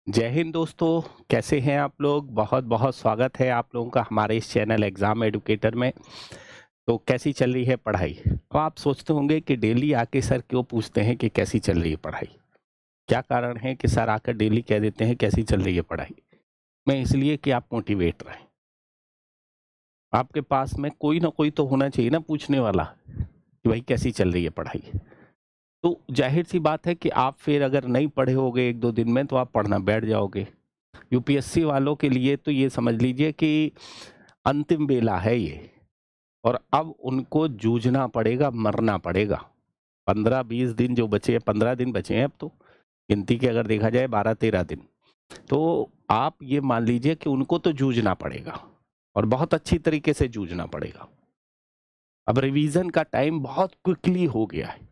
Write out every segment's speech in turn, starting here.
जय हिंद दोस्तों, कैसे हैं आप लोग? बहुत-बहुत स्वागत है आप लोगों का हमारे इस चैनल एग्ज़ाम एडुकेटर में। तो कैसी चल रही है पढ़ाई? तो आप सोचते होंगे कि डेली आके सर क्यों पूछते हैं कि कैसी चल रही है पढ़ाई? क्या कारण है कि सर आकर डेली कह देते हैं कैसी चल रही है पढ़ाई? मैं इसलिए कि आप मोटिवेट रहें। आपके पास में कोई ना कोई तो होना चाहिए ना पूछने वाला, कि भाई कैसी चल रही है पढ़ाई? तो ज़ाहिर-सी बात है कि आप फिर अगर नहीं पढ़े होगे 1-2 दिन में तो आप पढ़ना बैठ जाओगे। यूपीएससी वालों के लिए तो ये समझ लीजिए कि अंतिम बेला है ये और अब उनको जूझना पड़ेगा, मरना पड़ेगा। 15-20 दिन जो बचे हैं, 15 दिन बचे हैं अब तो, गिनती के अगर देखा जाए 12-13 दिन। तो आप ये मान लीजिए कि उनको तो जूझना पड़ेगा और बहुत अच्छी तरीके से जूझना पड़ेगा। अब रिवीजन का टाइम बहुत क्विकली हो गया है।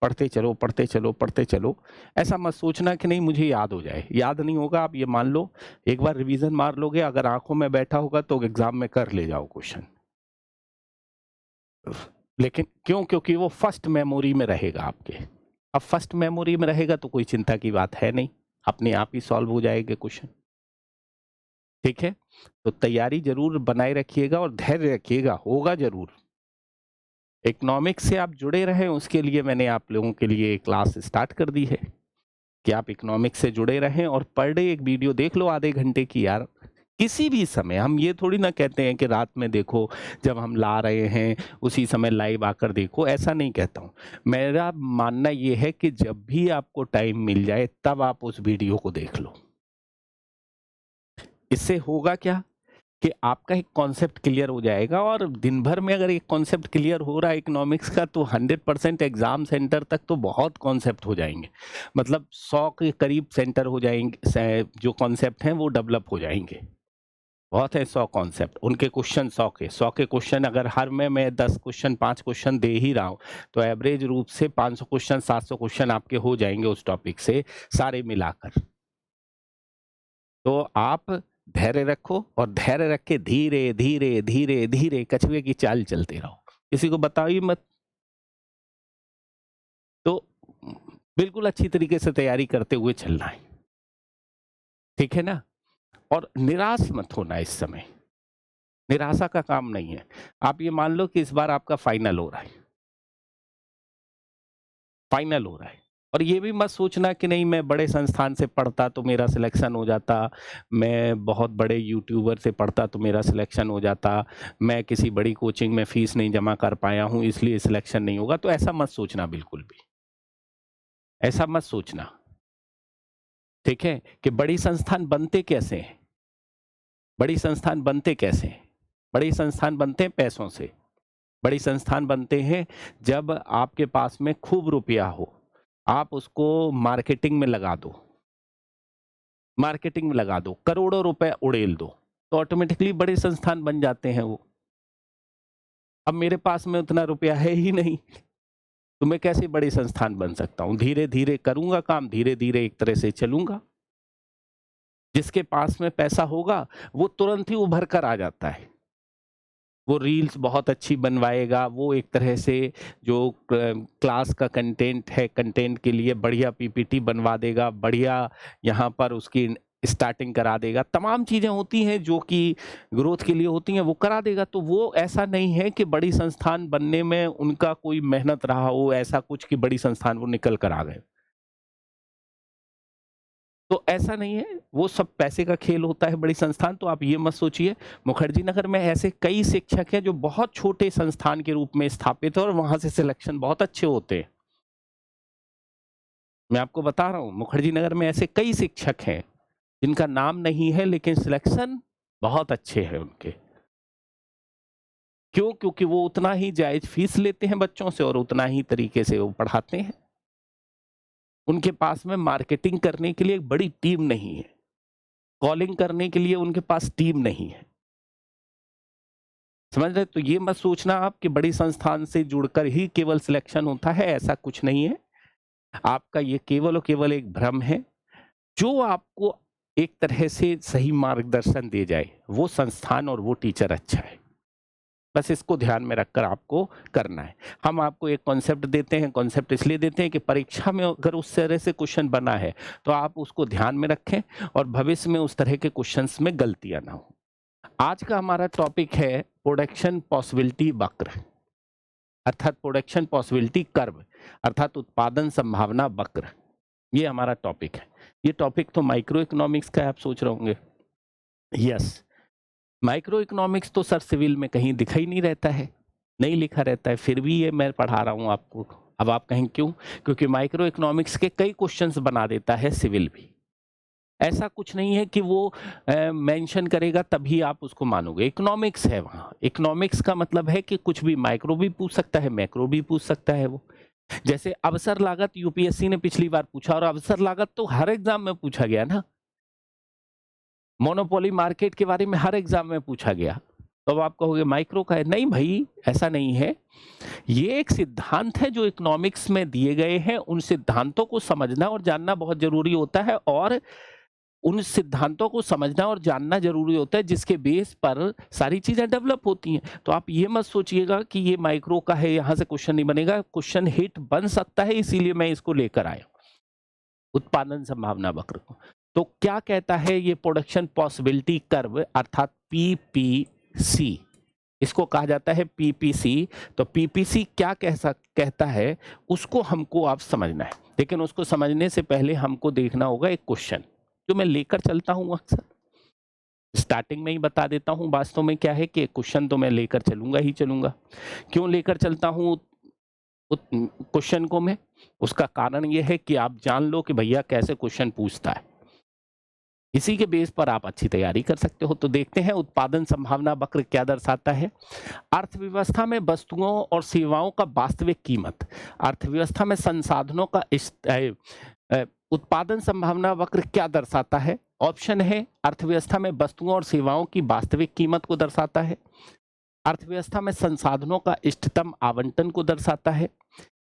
पढ़ते चलो, पढ़ते चलो, पढ़ते चलो। ऐसा मत सोचना कि नहीं मुझे याद हो जाए, याद नहीं होगा आप ये मान लो। एक बार रिवीजन मार लोगे, अगर आँखों में बैठा होगा तो एग्ज़ाम में कर ले जाओ क्वेश्चन। लेकिन क्यों? क्योंकि वो फर्स्ट मेमोरी में रहेगा आपके। अब फर्स्ट मेमोरी में रहेगा तो कोई चिंता की बात है नहीं, अपने आप ही सॉल्व हो जाएँगे क्वेश्चन। ठीक है? तो तैयारी ज़रूर बनाए रखिएगा और धैर्य रखिएगा, होगा ज़रूर। इकोनॉमिक्स से आप जुड़े रहें उसके लिए मैंने आप लोगों के लिए क्लास स्टार्ट कर दी है। कि आप इकोनॉमिक्स से जुड़े रहें और पर डे एक वीडियो देख लो आधे घंटे की यार। किसी भी समय, हम ये थोड़ी ना कहते हैं कि रात में देखो, जब हम ला रहे हैं उसी समय लाइव आकर देखो, ऐसा नहीं कहता हूँ। मेरा मानना ये है कि जब भी आपको टाइम मिल जाए तब आप उस वीडियो को देख लो। इससे होगा क्या कि आपका एक कॉन्सेप्ट क्लियर हो जाएगा और दिन भर में अगर एक कॉन्सेप्ट क्लियर हो रहा है इकोनॉमिक्स का तो 100% एग्जाम सेंटर तक तो बहुत कॉन्सेप्ट हो जाएंगे। मतलब 100 के करीब सेंटर हो जाएंगे, जो कॉन्सेप्ट हैं वो डेवलप हो जाएंगे। बहुत है 100 कॉन्सेप्ट, उनके क्वेश्चन 100 के क्वेश्चन, अगर हर में मैं 10 क्वेश्चन 5 क्वेश्चन दे ही रहा हूँ तो एवरेज रूप से 500 क्वेश्चन 700 क्वेश्चन आपके हो जाएंगे उस टॉपिक से सारे मिलाकर। तो आप धैर्य रखो और धैर्य रख के धीरे, धीरे, धीरे, धीरे कछुए की चाल चलते रहो। किसी को बताओ ही मत। तो बिल्कुल अच्छी तरीके से तैयारी करते हुए चलना है। ठीक है ना? और निराश मत होना इस समय। निराशा का काम नहीं है। आप ये मान लो कि इस बार आपका फाइनल हो रहा है। फाइनल हो रहा है। और ये भी मत सोचना कि नहीं मैं बड़े संस्थान से पढ़ता तो मेरा सिलेक्शन हो जाता, मैं बहुत बड़े यूट्यूबर से पढ़ता तो मेरा सिलेक्शन हो जाता, मैं किसी बड़ी कोचिंग में फीस नहीं जमा कर पाया हूँ इसलिए सिलेक्शन नहीं होगा, तो ऐसा मत सोचना बिल्कुल भी। ऐसा मत सोचना, ठीक है? कि बड़ी संस्थान बनते कैसे हैं? बड़ी संस्थान बनते कैसे हैं? बड़ी संस्थान बनते हैं पैसों से। बड़ी संस्थान बनते हैं जब आपके पास में खूब रुपया हो, आप उसको मार्केटिंग में लगा दो। मार्केटिंग में लगा दो, करोड़ों रुपए उड़ेल दो, तो ऑटोमेटिकली बड़े संस्थान बन जाते हैं वो। अब मेरे पास में उतना रुपया है ही नहीं, तो मैं कैसे बड़े संस्थान बन सकता हूँ? धीरे-धीरे करूँगा काम, धीरे-धीरे एक तरह से चलूँगा। जिसके पास में पैसा होगा, वो तुरंत ही उभर कर आ जाता है। वो रील्स बहुत अच्छी बनवाएगा, वो एक तरह से जो क्लास का कंटेंट है, कंटेंट के लिए बढ़िया पीपीटी बनवा देगा, बढ़िया यहाँ पर उसकी स्टार्टिंग करा देगा। तमाम चीज़ें होती हैं जो कि ग्रोथ के लिए होती हैं, वो करा देगा। तो वो ऐसा नहीं है कि बड़ी संस्थान बनने में उनका कोई मेहनत रहा हो, ऐसा कुछ कि बड़ी संस्थान वो निकल कर आ गए। तो ऐसा नहीं है, वो सब पैसे का खेल होता है बड़ी संस्थान, तो आप ये मत सोचिए। मुखर्जी नगर में ऐसे कई शिक्षक हैं जो बहुत छोटे संस्थान के रूप में स्थापित हैं और वहाँ से सिलेक्शन बहुत अच्छे होते हैं। मैं आपको बता रहा हूँ, मुखर्जी नगर में ऐसे कई शिक्षक हैं, जिनका नाम नहीं है लेकिन सिलेक्शन बहुत अच्छे हैं उनके। क्यों? क्योंकि वो उतना ही जायज़ फीस लेते हैं बच्चों से और उतना ही तरीके से वो पढ़ाते हैं। उनके पास में मार्केटिंग करने के लिए एक बड़ी टीम नहीं है, कॉलिंग करने के लिए उनके पास टीम नहीं है। समझ रहे? तो ये मत सोचना आप कि बड़ी संस्थान से जुड़कर ही केवल सिलेक्शन होता है, ऐसा कुछ नहीं है। आपका ये केवल और केवल एक भ्रम है। जो आपको एक तरह से सही मार्गदर्शन दे जाए, वो संस्थान और वो टीचर अच्छा है। बस इसको ध्यान में रखकर आपको करना है। हम आपको एक कॉन्सेप्ट देते हैं, कॉन्सेप्ट इसलिए देते हैं कि परीक्षा में अगर उस तरह से क्वेश्चन बना है तो आप उसको ध्यान में रखें और भविष्य में उस तरह के क्वेश्चंस में गलतियां ना हो। आज का हमारा टॉपिक है प्रोडक्शन पॉसिबिलिटी वक्र, अर्थात प्रोडक्शन पॉसिबिलिटी कर्व, अर्थात उत्पादन संभावना वक्र। ये हमारा टॉपिक है। ये टॉपिक तो माइक्रो इकोनॉमिक्स का है, आप सोच रहे होंगे। यस, माइक्रो इकोनॉमिक्स तो सर सिविल में कहीं दिखाई नहीं रहता है, नहीं लिखा रहता है, फिर भी ये मैं पढ़ा रहा हूँ आपको। अब आप कहें क्यों? क्योंकि माइक्रो इकोनॉमिक्स के कई क्वेश्चंस बना देता है सिविल भी। ऐसा कुछ नहीं है कि वो मेंशन करेगा तभी आप उसको मानोगे। इकोनॉमिक्स है वहाँ। इकोनॉमिक्स का मतलब है कि कुछ भी माइक्रो भी पूछ सकता है, मैक्रो भी पूछ सकता है वो। जैसे अवसर लागत यूपीएससी ने पिछली बार पूछा, और अवसर लागत तो हर एग्जाम में पूछा गया ना। मोनोपोली मार्केट के बारे में हर एग्जाम में पूछा गया। तो अब आप कहोगे माइक्रो का है। नहीं भाई, ऐसा नहीं है। ये एक सिद्धांत है जो इकोनॉमिक्स में दिए गए हैं। उन सिद्धांतों को समझना और जानना बहुत जरूरी होता है, और उन सिद्धांतों को समझना और जानना जरूरी होता है जिसके बेस पर सारी चीजें डेवलप होती हैं। तो आप ये मत सोचिएगा कि ये माइक्रो का है, यहां से क्वेश्चन नहीं बनेगा। क्वेश्चन हिट बन सकता है, इसीलिए मैं इसको लेकर आया, उत्पादन संभावना वक्र को। तो क्या कहता है ये प्रोडक्शन पॉसिबिलिटी कर्व, अर्थात पीपीसी, इसको कहा जाता है पीपीसी। तो पीपीसी क्या कहता है उसको हमको आप समझना है, लेकिन उसको समझने से पहले हमको देखना होगा एक क्वेश्चन जो मैं लेकर चलता हूं अक्सर। स्टार्टिंग में ही बता देता हूं वास्तव में क्या है कि क्वेश्चन तो मैं लेकर चलूंगा ही चलूंगा। क्यों लेकर चलता हूं क्वेश्चन को मैं? उसका कारण यह है कि आप जान लो कि भैया कैसे क्वेश्चन पूछता है, इसी के बेस पर आप अच्छी तैयारी कर सकते हो। तो देखते हैं उत्पादन संभावना वक्र क्या दर्शाता है। अर्थव्यवस्था में वस्तुओं और सेवाओं का वास्तविक कीमत, अर्थव्यवस्था में संसाधनों का उत्पादन संभावना वक्र क्या दर्शाता है? ऑप्शन है अर्थव्यवस्था में वस्तुओं और सेवाओं की वास्तविक कीमत को दर्शाता है, अर्थव्यवस्था में संसाधनों का इष्टतम आवंटन को दर्शाता है,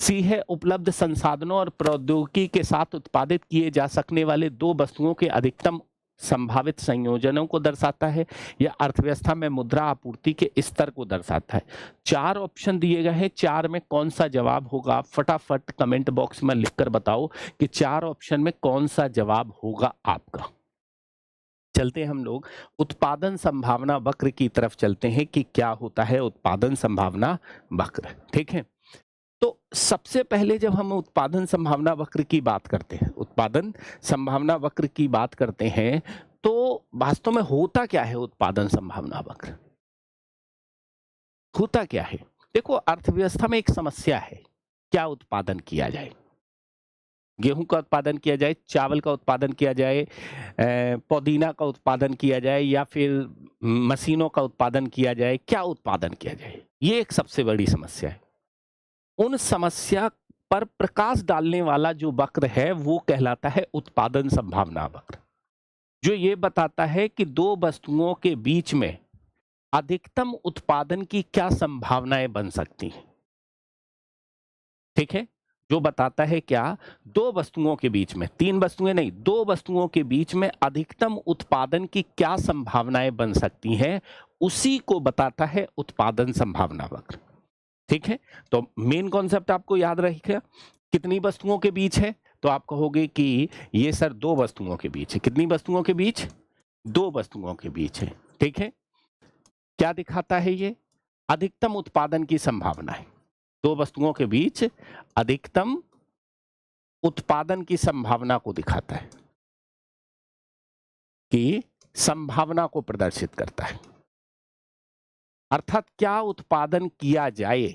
सी है उपलब्ध संसाधनों और प्रौद्योगिकी के साथ उत्पादित किए जा सकने वाले दो वस्तुओं के अधिकतम संभावित संयोजनों को दर्शाता है, या अर्थव्यवस्था में मुद्रा आपूर्ति के स्तर को दर्शाता है। 4 ऑप्शन दिए गए हैं, 4 में कौन सा जवाब होगा? फटाफट कमेंट बॉक्स में लिखकर बताओ कि 4 ऑप्शन में कौन सा जवाब होगा आपका। चलते हैं हम लोग उत्पादन संभावना वक्र की तरफ चलते हैं कि क्या होता है उत्पादन संभावना वक्र। ठीक है, तो सबसे पहले जब हम उत्पादन संभावना वक्र की बात करते हैं, उत्पादन संभावना वक्र की बात करते हैं, तो वास्तव में होता क्या है उत्पादन संभावना वक्र? होता क्या है? देखो, अर्थव्यवस्था में एक समस्या है, क्या उत्पादन किया जाए? गेहूं का उत्पादन किया जाए, चावल का उत्पादन किया जाए, पुदीना का उत्पादन किया जाए, या फिर मशीनों का उत्पादन किया जाए? क्या उत्पादन किया जाए? ये एक सबसे बड़ी समस्या है। उन समस्या पर प्रकाश डालने वाला जो वक्र है वो कहलाता है उत्पादन संभावना वक्र, जो ये बताता है कि दो वस्तुओं के बीच में अधिकतम उत्पादन की क्या संभावनाएं बन सकती हैं। ठीक है, जो बताता है क्या, दो वस्तुओं के बीच में, 3 वस्तुएं नहीं, 2 वस्तुओं के बीच में अधिकतम उत्पादन की क्या संभावनाएं बन सकती हैं, उसी को बताता है उत्पादन संभावना वक्र। ठीक है, तो मेन कॉन्सेप्ट आपको याद रखिएगा। कितनी वस्तुओं के बीच है? तो आप कहोगे कि ये सर 2 वस्तुओं के बीच है। कितनी वस्तुओं के बीच? 2 वस्तुओं के बीच है। ठीक है, क्या दिखाता है ये? अधिकतम उत्पादन की संभावना है। 2 वस्तुओं के बीच अधिकतम उत्पादन की संभावना को दिखाता है, कि संभावना को प्रदर्शित करता है, अर्थात क्या उत्पादन किया जाए,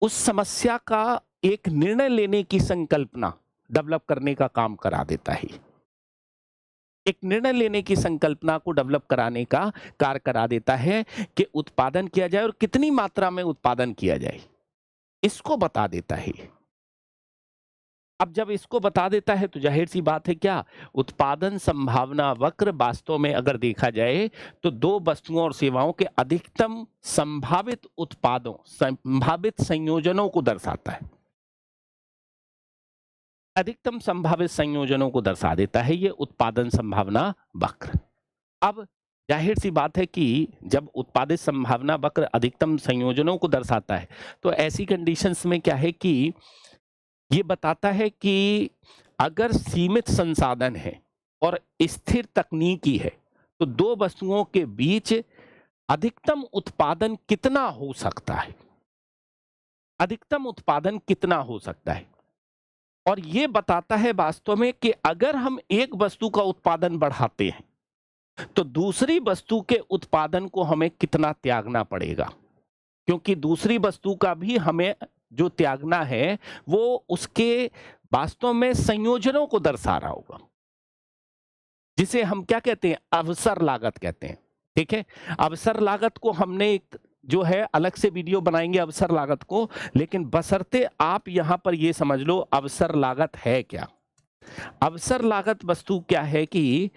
उस समस्या का एक निर्णय लेने की संकल्पना डेवलप करने का काम करा देता है। एक निर्णय लेने की संकल्पना को डेवलप कराने का कार्य करा देता है कि उत्पादन किया जाए और कितनी मात्रा में उत्पादन किया जाए, इसको बता देता है। अब जब इसको बता देता है तो जाहिर सी बात है, क्या उत्पादन संभावना वक्र वास्तव में अगर देखा जाए तो दो वस्तुओं और सेवाओं के अधिकतम संभावित उत्पादों, संभावित संयोजनों को दर्शाता है। अधिकतम संभावित संयोजनों को दर्शा देता है ये उत्पादन संभावना वक्र। अब जाहिर सी बात है कि जब उत्पादित संभावना वक्र अधिकतम संयोजनों को दर्शाता है, तो ऐसी कंडीशंस में क्या है कि ये बताता है कि अगर सीमित संसाधन है और स्थिर तकनीकी है, तो दो वस्तुओं के बीच अधिकतम उत्पादन कितना हो सकता है, अधिकतम उत्पादन कितना हो सकता है। और ये बताता है वास्तव में कि अगर हम एक वस्तु का उत्पादन बढ़ाते हैं, तो दूसरी वस्तु के उत्पादन को हमें कितना त्यागना पड़ेगा, क्योंकि दूसरी वस्तु का भी हमें जो त्यागना है वो उसके वास्तव में संयोजनों को दर्शा रहा होगा, जिसे हम क्या कहते हैं, अवसर लागत कहते हैं। ठीक है, अवसर लागत को हमने एक जो है अलग से वीडियो बनाएंगे अवसर लागत को, लेकिन बशर्ते आप यहां पर ये समझ लो अवसर लागत है क्या। अवसर लागत वस्तु क्या है कि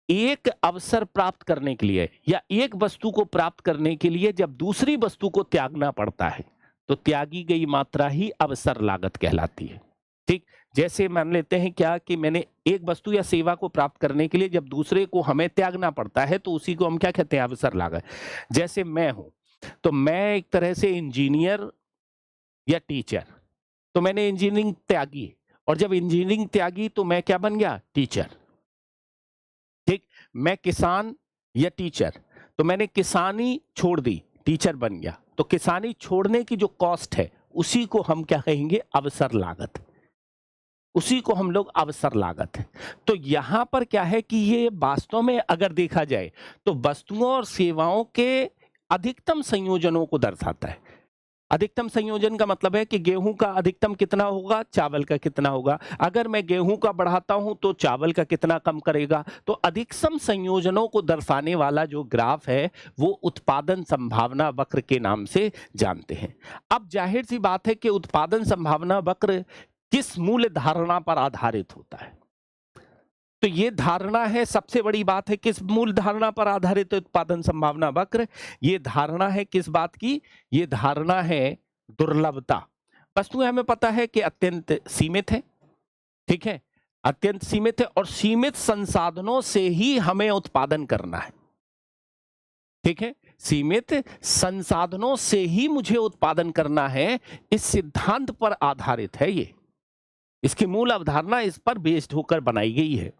एक अवसर प्राप्त करने के लिए या एक वस्तु को प्राप्त करने के लिए जब दूसरी वस्तु को त्यागना पड़ता है, तो त्यागी गई मात्रा ही अवसर लागत कहलाती है। ठीक, जैसे मान लेते हैं क्या कि मैंने एक वस्तु या सेवा को प्राप्त करने के लिए जब दूसरे को हमें त्यागना पड़ता है, तो उसी को हम क्या कहते हैं, अवसर लागत। जैसे मैं हूं, तो मैं एक तरह से इंजीनियर या टीचर, तो मैंने इंजीनियरिंग त्यागी, और जब इंजीनियरिंग त्यागी तो मैं क्या बन गया, टीचर। ठीक, मैं किसान या टीचर, तो मैंने किसानी छोड़ दी, टीचर बन गया। तो किसानी छोड़ने की जो कॉस्ट है उसी को हम क्या कहेंगे, अवसर लागत, उसी को हम लोग अवसर लागत है। तो यहां पर क्या है कि ये वास्तव में अगर देखा जाए तो वस्तुओं और सेवाओं के अधिकतम संयोजनों को दर्शाता है। अधिकतम संयोजन का मतलब है कि गेहूं का अधिकतम कितना होगा, चावल का कितना होगा। अगर मैं गेहूं का बढ़ाता हूं तो चावल का कितना कम करेगा। तो अधिकतम संयोजनों को दर्शाने वाला जो ग्राफ है वो उत्पादन संभावना वक्र के नाम से जानते हैं। अब जाहिर सी बात है कि उत्पादन संभावना वक्र किस मूल धारणा पर आधारित होता है। तो ये धारणा है, सबसे बड़ी बात है किस मूल धारणा पर आधारित है उत्पादन संभावना वक्र। ये धारणा है किस बात की, ये धारणा है दुर्लभता। वस्तुएं हमें पता है कि अत्यंत सीमित है, ठीक है, अत्यंत सीमित है और सीमित संसाधनों से ही हमें उत्पादन करना है। ठीक है, सीमित संसाधनों से ही मुझे उत्पादन करना है, इस सिद्धांत पर आधारित है ये। इसकी मूल अवधारणा इस पर बेस्ड होकर बनाई गई है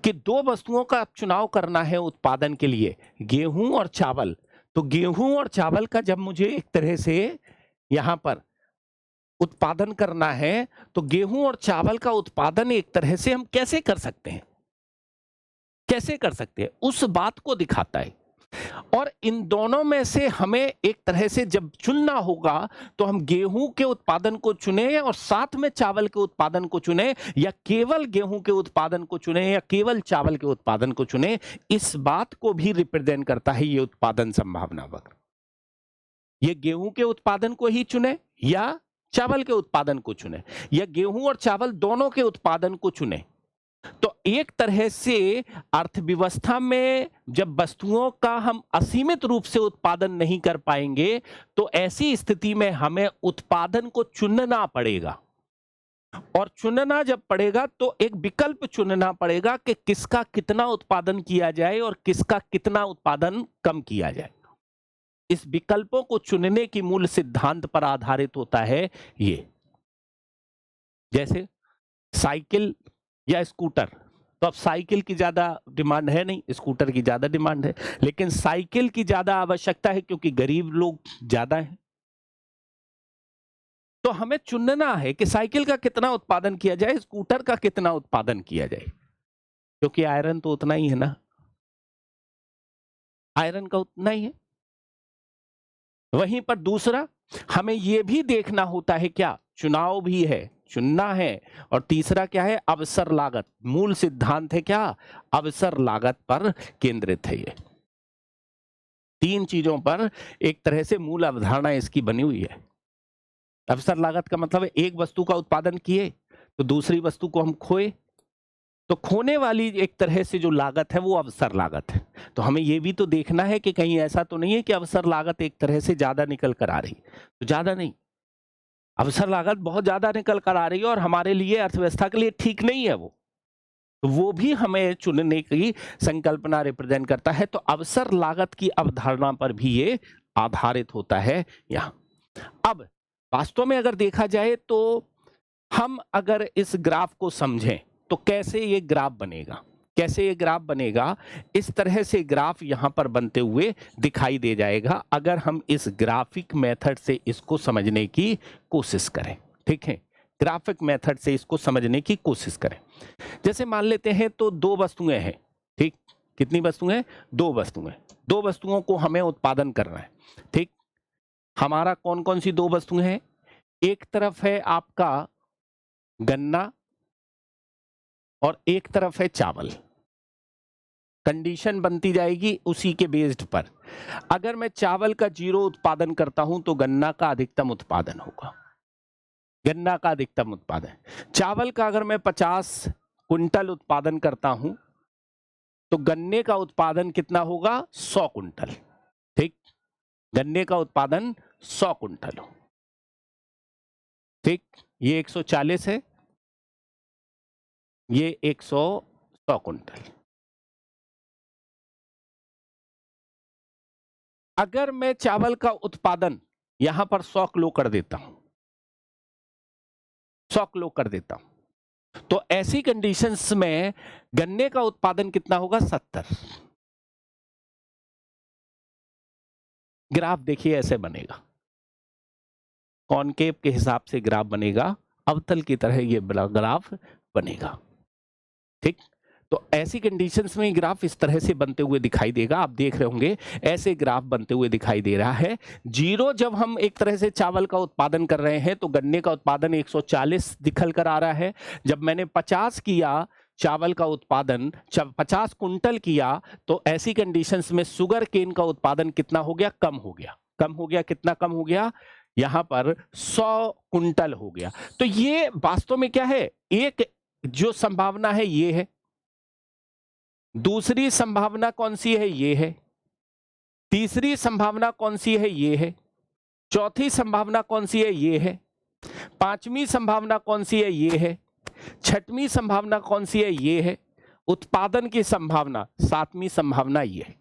कि दो वस्तुओं का चुनाव करना है उत्पादन के लिए, गेहूं और चावल। तो गेहूं और चावल का जब मुझे एक तरह से यहां पर उत्पादन करना है, तो गेहूं और चावल का उत्पादन एक तरह से हम कैसे कर सकते हैं, कैसे कर सकते हैं, उस बात को दिखाता है। और इन दोनों में से हमें एक तरह से जब चुनना होगा तो हम गेहूं के उत्पादन को चुने और साथ में चावल के उत्पादन को चुने, या केवल गेहूं के उत्पादन को चुने या केवल चावल के उत्पादन को चुने, इस बात को भी रिप्रेजेंट करता है ये उत्पादन संभावना वक्र। ये गेहूं के उत्पादन को ही चुने या चावल के उत्पादन को चुने, या गेहूं और चावल दोनों के उत्पादन को चुने। तो एक तरह से अर्थव्यवस्था में जब वस्तुओं का हम असीमित रूप से उत्पादन नहीं कर पाएंगे, तो ऐसी स्थिति में हमें उत्पादन को चुनना पड़ेगा। और चुनना जब पड़ेगा तो एक विकल्प चुनना पड़ेगा कि किसका कितना उत्पादन किया जाए और किसका कितना उत्पादन कम किया जाए। इस विकल्पों को चुनने की मूल सिद्धांत पर आधारित होता है ये। जैसे साइकिल या स्कूटर, तो अब साइकिल की ज्यादा डिमांड है नहीं, स्कूटर की ज्यादा डिमांड है, लेकिन साइकिल की ज्यादा आवश्यकता है क्योंकि गरीब लोग ज्यादा हैं। तो हमें चुनना है कि साइकिल का कितना उत्पादन किया जाए, स्कूटर का कितना उत्पादन किया जाए, क्योंकि आयरन तो उतना ही है ना, आयरन का उतना ही है। वहीं पर दूसरा हमें यह भी देखना होता है, क्या चुनाव भी है, चुनना है। और तीसरा क्या है, अवसर लागत। मूल सिद्धांत है क्या, अवसर लागत पर केंद्रित है। ये तीन चीजों पर एक तरह से मूल अवधारणा इसकी बनी हुई है। अवसर लागत का मतलब है एक वस्तु का उत्पादन किए तो दूसरी वस्तु को हम खोए, तो खोने वाली एक तरह से जो लागत है वो अवसर लागत है। तो हमें ये भी तो देखना है कि कहीं ऐसा तो नहीं है कि अवसर लागत एक तरह से ज्यादा निकल कर आ रही, तो ज्यादा नहीं, अवसर लागत बहुत ज्यादा निकल कर आ रही है और हमारे लिए, अर्थव्यवस्था के लिए ठीक नहीं है वो। तो वो भी हमें चुनने की संकल्पना रिप्रेजेंट करता है। तो अवसर लागत की अवधारणा पर भी ये आधारित होता है यहाँ। अब वास्तव में अगर देखा जाए तो हम अगर इस ग्राफ को समझें तो कैसे ये ग्राफ बनेगा, कैसे ये ग्राफ बनेगा, इस तरह से ग्राफ यहाँ पर बनते हुए दिखाई दे जाएगा अगर हम इस ग्राफिक मेथड से इसको समझने की कोशिश करें। ठीक है, ग्राफिक मेथड से इसको समझने की कोशिश करें। जैसे मान लेते हैं तो दो वस्तुएं हैं, ठीक, कितनी वस्तुएं? दो वस्तुएं। दो वस्तुओं को हमें उत्पादन करना है। ठीक, हमारा कौन कौन सी दो वस्तुएं हैं? एक तरफ है आपका गन्ना और एक तरफ है चावल। कंडीशन बनती जाएगी उसी के बेस्ड पर। अगर मैं चावल का 0 उत्पादन करता हूं तो गन्ना का अधिकतम उत्पादन होगा, गन्ना का अधिकतम उत्पादन। चावल का अगर मैं 50 कुंटल उत्पादन करता हूं तो गन्ने का उत्पादन कितना होगा? 100 कुंटल। ठीक, गन्ने का उत्पादन 100 कुंटल हो। ठीक, ये 140 है, ये 100 कुंटल। अगर मैं चावल का उत्पादन यहां पर 100 किलो कर देता हूं, 100 किलो कर देता हूं, तो ऐसी कंडीशंस में गन्ने का उत्पादन कितना होगा? 70। ग्राफ देखिए ऐसे बनेगा, कॉनकेव के हिसाब से ग्राफ बनेगा, अवतल की तरह ये ग्राफ बनेगा। ठीक, तो ऐसी कंडीशंस में ग्राफ इस तरह से बनते हुए दिखाई देगा। आप देख रहे होंगे ऐसे ग्राफ बनते हुए दिखाई दे रहा है। 0 जब हम एक तरह से चावल का उत्पादन कर रहे हैं तो गन्ने का उत्पादन 140 निकल कर आ रहा है। जब मैंने 50 किया चावल का उत्पादन, 50 कुंटल किया, तो ऐसी कंडीशंस में शुगर केन का उत्पादन कितना हो गया? कम हो गया। कम हो गया, कितना कम हो गया? यहां पर 100 कुंटल हो गया। तो ये वास्तव में क्या है? एक जो संभावना है ये है, दूसरी संभावना कौन सी है? ये है। तीसरी संभावना कौन सी है? ये है। चौथी संभावना कौन सी है? ये है। पांचवी संभावना कौन सी है? ये है। छठवीं संभावना कौन सी है? ये है। उत्पादन की संभावना सातवीं संभावना ये है।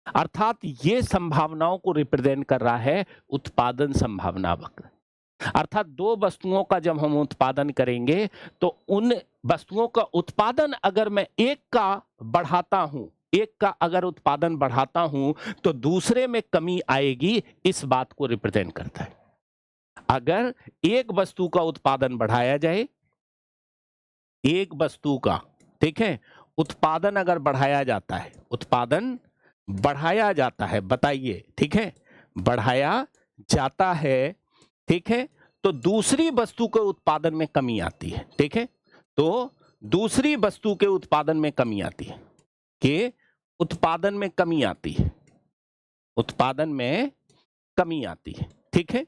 अर्थात ये संभावनाओं को रिप्रेजेंट कर रहा है उत्पादन संभावना वक्र। अर्थात दो वस्तुओं का जब हम उत्पादन करेंगे तो उन वस्तुओं का उत्पादन अगर मैं एक का बढ़ाता हूं, एक का अगर उत्पादन बढ़ाता हूं तो दूसरे में कमी आएगी, इस बात को रिप्रेजेंट करता है। अगर एक वस्तु का उत्पादन बढ़ाया जाए, एक वस्तु का, ठीक है, उत्पादन अगर बढ़ाया जाता है, उत्पादन बढ़ाया जाता है, बताइए, ठीक है, बढ़ाया जाता है, ठीक है, तो दूसरी वस्तु के उत्पादन में कमी आती है। ठीक है, तो दूसरी वस्तु के उत्पादन में कमी आती है, कि उत्पादन में कमी आती है, उत्पादन में कमी आती है। ठीक है,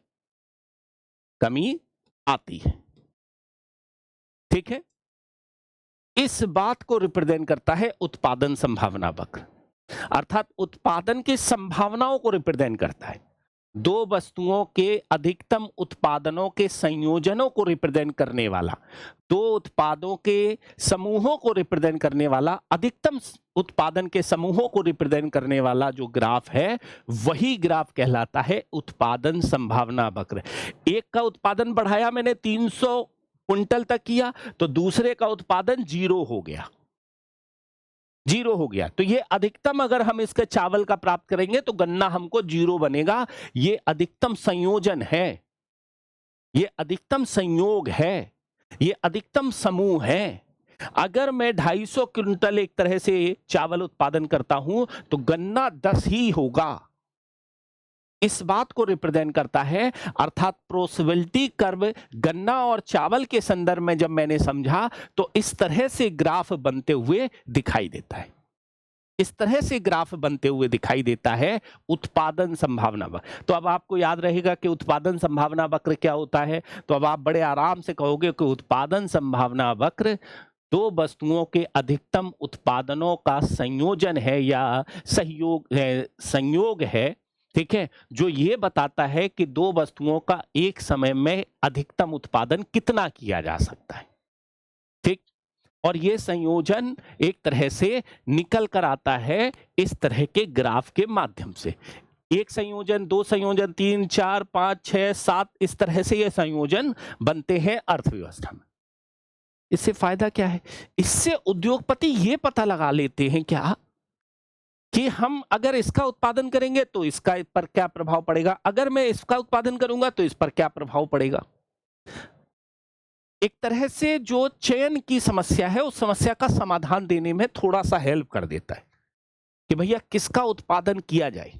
कमी आती है। ठीक है, इस बात को रिप्रेजेंट करता है उत्पादन संभावना वक्र। अर्थात उत्पादन की संभावनाओं को रिप्रेजेंट करता है। दो वस्तुओं के अधिकतम उत्पादनों के संयोजनों को रिप्रेजेंट करने वाला, दो उत्पादों के समूहों को रिप्रेजेंट करने वाला, अधिकतम उत्पादन के समूहों को रिप्रेजेंट करने वाला जो ग्राफ है, वही ग्राफ कहलाता है उत्पादन संभावना वक्र। एक का उत्पादन बढ़ाया मैंने 300 कुंटल तक किया, तो दूसरे का उत्पादन 0 हो गया, 0 हो गया। तो ये अधिकतम अगर हम इसके चावल का प्राप्त करेंगे तो गन्ना हमको 0 बनेगा। ये अधिकतम संयोजन है, ये अधिकतम संयोग है, ये अधिकतम समूह है। अगर मैं 250 क्विंटल एक तरह से चावल उत्पादन करता हूं तो गन्ना 10 ही होगा। इस बात को रिप्रेजेंट करता है। अर्थात प्रोबेबिलिटी कर्व गन्ना और चावल के संदर्भ में जब मैंने समझा तो इस तरह से ग्राफ बनते हुए दिखाई देता है, इस तरह से ग्राफ बनते हुए दिखाई देता है उत्पादन संभावना वक्र। तो अब आपको याद रहेगा कि उत्पादन संभावना वक्र क्या होता है। तो अब आप बड़े आराम से कहोगे कि उत्पादन संभावना वक्र दो वस्तुओं के अधिकतम उत्पादनों का संयोजन है या सहयोग है, संयोग है। ठीक है, जो ये बताता है कि दो वस्तुओं का एक समय में अधिकतम उत्पादन कितना किया जा सकता है। ठीक, और ये संयोजन एक तरह से निकल कर आता है इस तरह के ग्राफ के माध्यम से। एक संयोजन, दो संयोजन, 3, 4, 5, 6, 7, इस तरह से ये संयोजन बनते हैं अर्थव्यवस्था में। इससे फायदा क्या है? इससे उद्योगपति ये पता लगा लेते हैं क्या कि हम अगर इसका उत्पादन करेंगे तो इसका इस पर क्या प्रभाव पड़ेगा, अगर मैं इसका उत्पादन करूंगा तो इस पर क्या प्रभाव पड़ेगा। एक तरह से जो चयन की समस्या है उस समस्या का समाधान देने में थोड़ा सा हेल्प कर देता है कि भैया किसका उत्पादन किया जाए,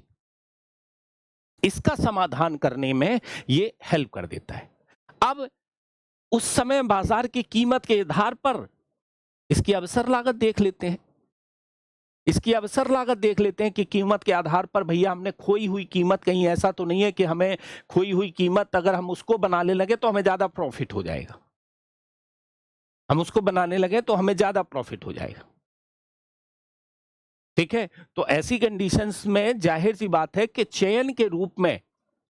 इसका समाधान करने में ये हेल्प कर देता है। अब उस समय बाजार की कीमत के आधार पर इसकी अवसर लागत देख लेते हैं। इसकी अवसर लागत देख लेते हैं कि कीमत के आधार पर भैया हमने खोई हुई कीमत, कहीं ऐसा तो नहीं है कि हमें खोई हुई कीमत अगर हम उसको बनाने लगे तो हमें ज्यादा प्रॉफिट हो जाएगा, हम उसको बनाने लगे तो हमें ज्यादा प्रॉफिट हो जाएगा। ठीक है, तो ऐसी कंडीशंस में जाहिर सी बात है कि चयन के रूप में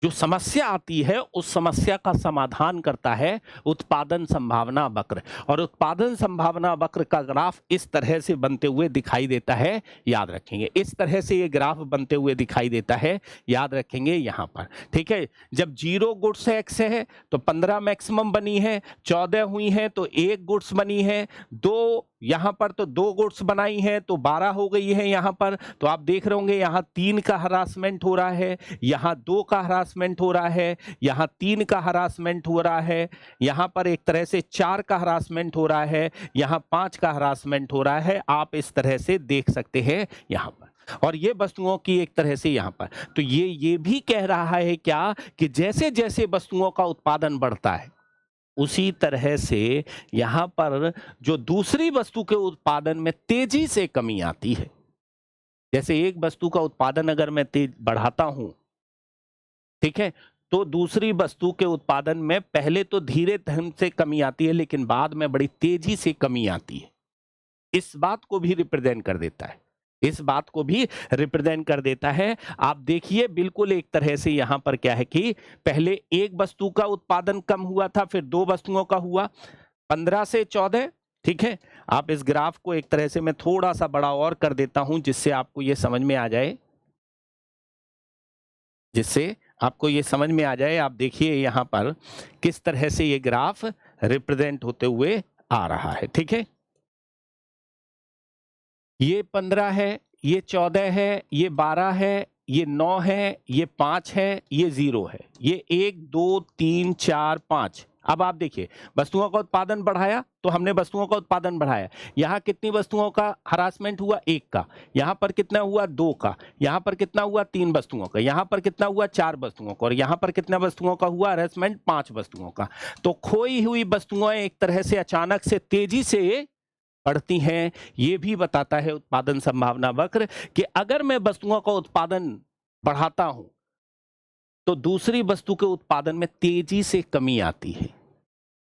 जो समस्या आती है उस समस्या का समाधान करता है उत्पादन संभावना वक्र। और उत्पादन संभावना वक्र का ग्राफ इस तरह से बनते हुए दिखाई देता है, याद रखेंगे इस तरह से ये ग्राफ बनते हुए दिखाई देता है, याद रखेंगे यहां पर। ठीक है, जब 0 गुड्स एक्स है तो 15 मैक्सिमम बनी है, 14 हुई है तो 1 गुड्स बनी है, 2 यहां पर तो 2 गुड्स बनाई है तो 12 हो गई है यहां पर। तो आप देख रहे होंगे यहां 3 का हरासमेंट हो रहा है, यहां 2 का हरासमेंट हो रहा है, यहां 3 का हरासमेंट हो रहा है, यहां पर एक तरह से 4 का हरासमेंट हो रहा है, यहां 5 का हरासमेंट हो रहा है। आप इस तरह से देख सकते हैं यहां पर, और ये वस्तुओं की एक तरह से यहां पर। तो ये भी कह रहा है क्या कि जैसे जैसे वस्तुओं का उत्पादन बढ़ता है उसी तरह से यहां पर जो दूसरी वस्तु के उत्पादन में तेजी से कमी आती है। जैसे एक वस्तु का उत्पादन अगर मैं तेज बढ़ाता हूं, ठीक है, तो दूसरी वस्तु के उत्पादन में पहले तो धीरे ढंग से कमी आती है लेकिन बाद में बड़ी तेजी से कमी आती है। इस बात को भी रिप्रेजेंट कर देता है, इस बात को भी रिप्रेजेंट कर देता है। आप देखिए बिल्कुल एक तरह से यहां पर क्या है कि पहले एक वस्तु का उत्पादन कम हुआ था, फिर 2 वस्तुओं का हुआ, 15 से 14। ठीक है, आप इस ग्राफ को एक तरह से मैं थोड़ा सा बड़ा और कर देता हूं जिससे आपको ये समझ में आ जाए, जिससे आपको ये समझ में आ जाए। आप देखिए यहां पर किस तरह से ये ग्राफ रिप्रेजेंट होते हुए आ रहा है। ठीक है, ये 15 है, ये 14 है, ये 12 है, ये 9 है, ये 5 है, ये 0 है, ये 1 2 3 4 5। अब आप देखिए वस्तुओं का उत्पादन बढ़ाया तो हमने वस्तुओं का उत्पादन बढ़ाया, यहाँ कितनी वस्तुओं का हरासमेंट हुआ, 1 का, यहाँ पर कितना हुआ, 2 का, यहाँ पर कितना हुआ, 3 वस्तुओं का, यहाँ पर कितना हुआ, 4 वस्तुओं का, और यहाँ पर कितना वस्तुओं का हुआ हरासमेंट, 5 वस्तुओं का। तो खोई हुई वस्तुएं एक तरह से अचानक से तेजी से बढ़ती हैं। ये भी बताता है उत्पादन संभावना वक्र कि अगर मैं वस्तुओं का उत्पादन बढ़ाता हूं तो दूसरी वस्तु के उत्पादन में तेजी से कमी आती है,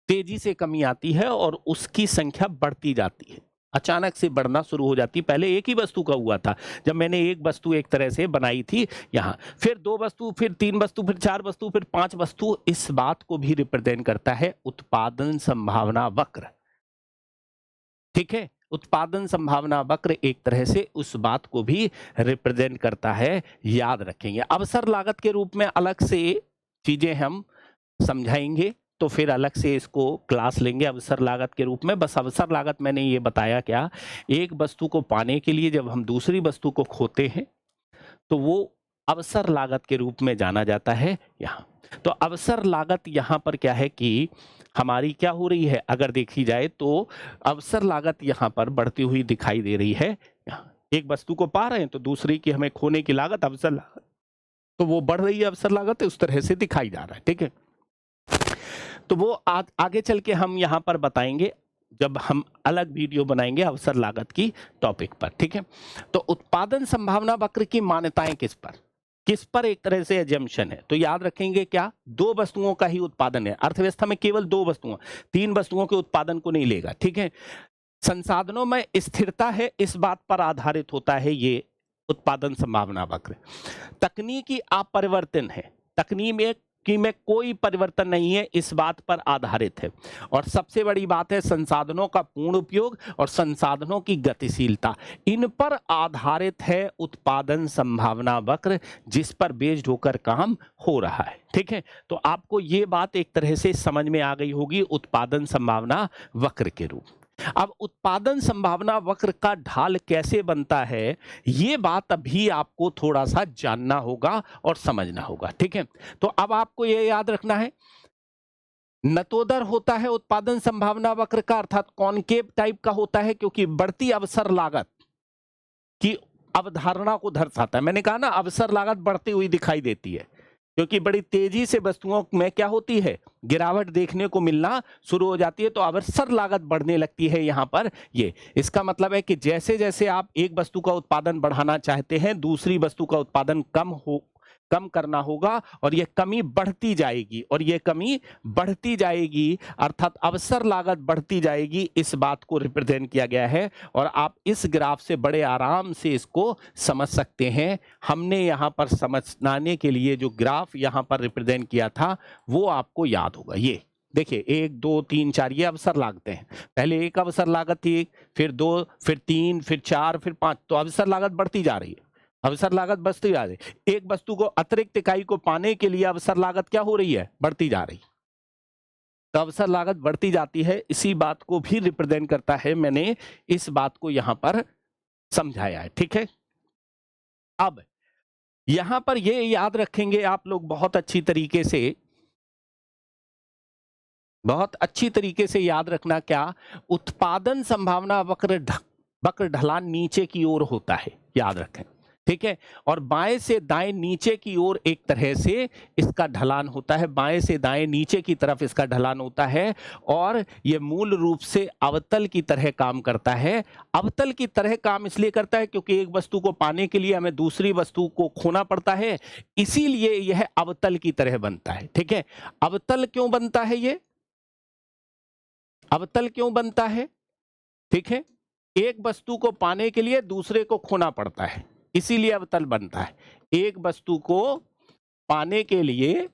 तेजी से कमी आती है और उसकी संख्या बढ़ती जाती है, अचानक से बढ़ना शुरू हो जाती है। पहले एक ही वस्तु का हुआ था जब मैंने एक वस्तु एक तरह से बनाई थी यहाँ, फिर 2 वस्तु, फिर 3 वस्तु, फिर 4 वस्तु, फिर 5 वस्तु। इस बात को भी रिप्रेजेंट करता है उत्पादन संभावना वक्र। ठीक है, उत्पादन संभावना वक्र एक तरह से उस बात को भी रिप्रेजेंट करता है, याद रखेंगे। अवसर लागत के रूप में अलग से चीजें हम समझाएंगे, तो फिर अलग से इसको क्लास लेंगे अवसर लागत के रूप में। बस अवसर लागत मैंने ये बताया क्या, एक वस्तु को पाने के लिए जब हम दूसरी वस्तु को खोते हैं तो वो अवसर लागत के रूप में जाना जाता है यहाँ। तो अवसर लागत यहाँ पर क्या है कि हमारी क्या हो रही है, अगर देखी जाए तो अवसर लागत यहाँ पर बढ़ती हुई दिखाई दे रही है। यहाँ एक वस्तु को पा रहे हैं तो दूसरी की हमें खोने की लागत, अवसर लागत, तो वो बढ़ रही है अवसर लागत, उस तरह से दिखाई जा रहा है। ठीक है, तो वो आगे चल के हम यहाँ पर बताएंगे जब हम अलग वीडियो बनाएंगे अवसर लागत की टॉपिक पर। ठीक है, तो उत्पादन संभावना वक्र की मान्यताएं किस पर एक तरह से एजम्पशन है, तो याद रखेंगे क्या, 2 वस्तुओं का ही उत्पादन है अर्थव्यवस्था में, केवल 2 वस्तुओं, 3 वस्तुओं के उत्पादन को नहीं लेगा। ठीक है, संसाधनों में स्थिरता है, इस बात पर आधारित होता है ये उत्पादन संभावना वक्र। तकनीकी अपरिवर्तन है, तकनीक में की में कोई परिवर्तन नहीं है, इस बात पर आधारित है। और सबसे बड़ी बात है संसाधनों का पूर्ण उपयोग और संसाधनों की गतिशीलता, इन पर आधारित है उत्पादन संभावना वक्र, जिस पर बेस्ड होकर काम हो रहा है। ठीक है, तो आपको ये बात एक तरह से समझ में आ गई होगी उत्पादन संभावना वक्र के रूप। अब उत्पादन संभावना वक्र का ढाल कैसे बनता है, ये बात अभी आपको थोड़ा सा जानना होगा और समझना होगा। ठीक है, तो अब आपको ये याद रखना है, नतोदर होता है उत्पादन संभावना वक्र का, अर्थात कॉनकेव टाइप का होता है, क्योंकि बढ़ती अवसर लागत की अवधारणा को दर्शाता है। मैंने कहा ना, अवसर लागत बढ़ती हुई दिखाई देती है, क्योंकि बड़ी तेजी से वस्तुओं में क्या होती है, गिरावट देखने को मिलना शुरू हो जाती है, तो अवसर लागत बढ़ने लगती है यहां पर। ये इसका मतलब है कि जैसे जैसे आप एक वस्तु का उत्पादन बढ़ाना चाहते हैं, दूसरी वस्तु का उत्पादन कम करना होगा, और ये कमी बढ़ती जाएगी, और ये कमी बढ़ती जाएगी, अर्थात अवसर लागत बढ़ती जाएगी। इस बात को रिप्रेजेंट किया गया है, और आप इस ग्राफ से बड़े आराम से इसको समझ सकते हैं। हमने यहाँ पर समझाने के लिए जो ग्राफ यहाँ पर रिप्रेजेंट किया था वो आपको याद होगा। ये देखिए 1 2 3 4 ये अवसर लागतें हैं। पहले एक अवसर लागत थी, फिर 2, फिर 3, फिर 4, फिर 5, तो अवसर लागत बढ़ती जा रही है, अवसर लागत बढ़ती जा रही है। एक वस्तु को अतिरिक्त इकाई को पाने के लिए अवसर लागत क्या हो रही है, बढ़ती जा रही, तो अवसर लागत बढ़ती जाती है। इसी बात को भी रिप्रेजेंट करता है, मैंने इस बात को यहां पर समझाया है। ठीक है, अब यहां पर ये याद रखेंगे आप लोग बहुत अच्छी तरीके से, बहुत अच्छी तरीके से याद रखना, क्या उत्पादन संभावना वक्र ढलान नीचे की ओर होता है, याद रखें। ठीक है, और बाएं से दाएं नीचे की ओर एक तरह से इसका ढलान होता है, बाएं से दाएं नीचे की तरफ इसका ढलान होता है, और ये मूल रूप से अवतल की तरह काम करता है। अवतल की तरह काम इसलिए करता है क्योंकि एक वस्तु को पाने के लिए हमें दूसरी वस्तु को खोना पड़ता है, इसीलिए यह अवतल की तरह बनता है। ठीक है, अवतल क्यों बनता है, ये अवतल क्यों बनता है? ठीक है, एक वस्तु को पाने के लिए दूसरे को खोना पड़ता है, इसीलिए अवतल बनता है। एक वस्तु को पाने के लिए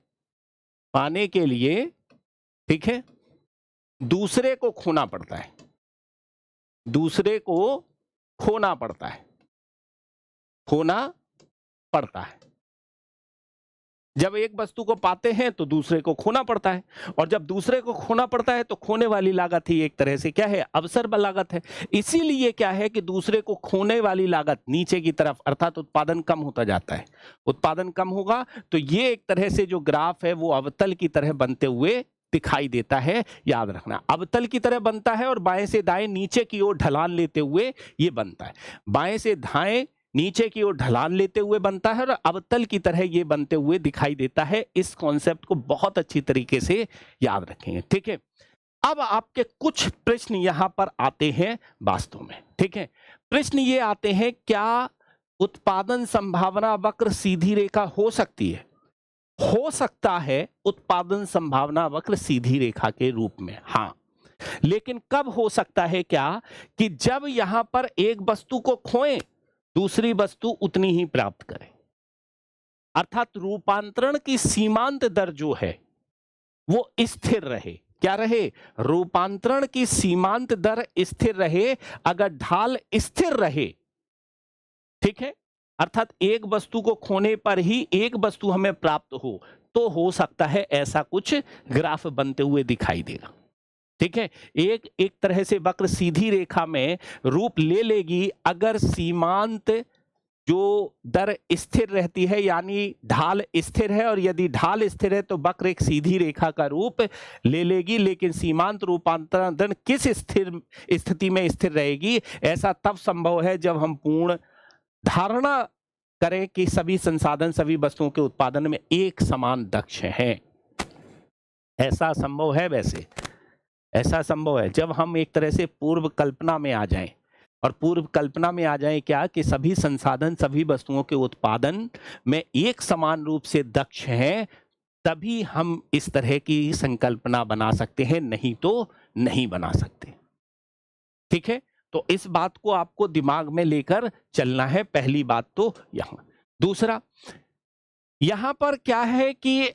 ठीक है, दूसरे को खोना पड़ता है, दूसरे को खोना पड़ता है, खोना पड़ता है। जब एक वस्तु को पाते हैं तो दूसरे को खोना पड़ता है, और जब दूसरे को खोना पड़ता है तो खोने वाली लागत ही एक तरह से क्या है, अवसर लागत है। इसीलिए क्या है कि दूसरे को खोने वाली लागत नीचे की तरफ, अर्थात उत्पादन कम होता जाता है। उत्पादन कम होगा तो ये एक तरह से जो ग्राफ है वो अवतल की तरह बनते हुए दिखाई देता है, याद रखना। अवतल की तरह बनता है और बाएं से दाएं नीचे की ओर ढलान लेते हुए ये बनता है, बाएं से दाएं नीचे की ओर ढलान लेते हुए बनता है, और अवतल की तरह ये बनते हुए दिखाई देता है। इस कॉन्सेप्ट को बहुत अच्छी तरीके से याद रखेंगे। ठीक है, अब आपके कुछ प्रश्न यहां पर आते हैं वास्तव में। ठीक है, प्रश्न ये आते हैं, क्या उत्पादन संभावना वक्र सीधी रेखा हो सकती है? हो सकता है उत्पादन संभावना वक्र सीधी रेखा के रूप में, हाँ, लेकिन कब हो सकता है, क्या कि जब यहां पर एक वस्तु को खोएं दूसरी वस्तु उतनी ही प्राप्त करे, अर्थात रूपांतरण की सीमांत दर जो है वो स्थिर रहे। क्या रहे? रूपांतरण की सीमांत दर स्थिर रहे। अगर ढाल स्थिर रहे, ठीक है, अर्थात एक वस्तु को खोने पर ही एक वस्तु हमें प्राप्त हो सकता है ऐसा कुछ ग्राफ बनते हुए दिखाई देगा। ठीक है, एक तरह से वक्र सीधी रेखा में रूप ले लेगी अगर सीमांत जो दर स्थिर रहती है, यानी ढाल स्थिर है, और यदि ढाल स्थिर है तो वक्र एक सीधी रेखा का रूप ले लेगी। लेकिन सीमांत रूपांतरण दर किस स्थिति में स्थिर रहेगी? ऐसा तब संभव है जब हम पूर्ण धारणा करें कि सभी संसाधन सभी वस्तुओं के उत्पादन में एक समान दक्ष हैं। ऐसा संभव है, वैसे ऐसा संभव है जब हम एक तरह से पूर्व कल्पना में आ जाएं, और पूर्व कल्पना में आ जाएं क्या कि सभी संसाधन सभी वस्तुओं के उत्पादन में एक समान रूप से दक्ष हैं, तभी हम इस तरह की संकल्पना बना सकते हैं, नहीं तो नहीं बना सकते। ठीक है, तो इस बात को आपको दिमाग में लेकर चलना है, पहली बात तो यहां। दूसरा, यहां पर क्या है कि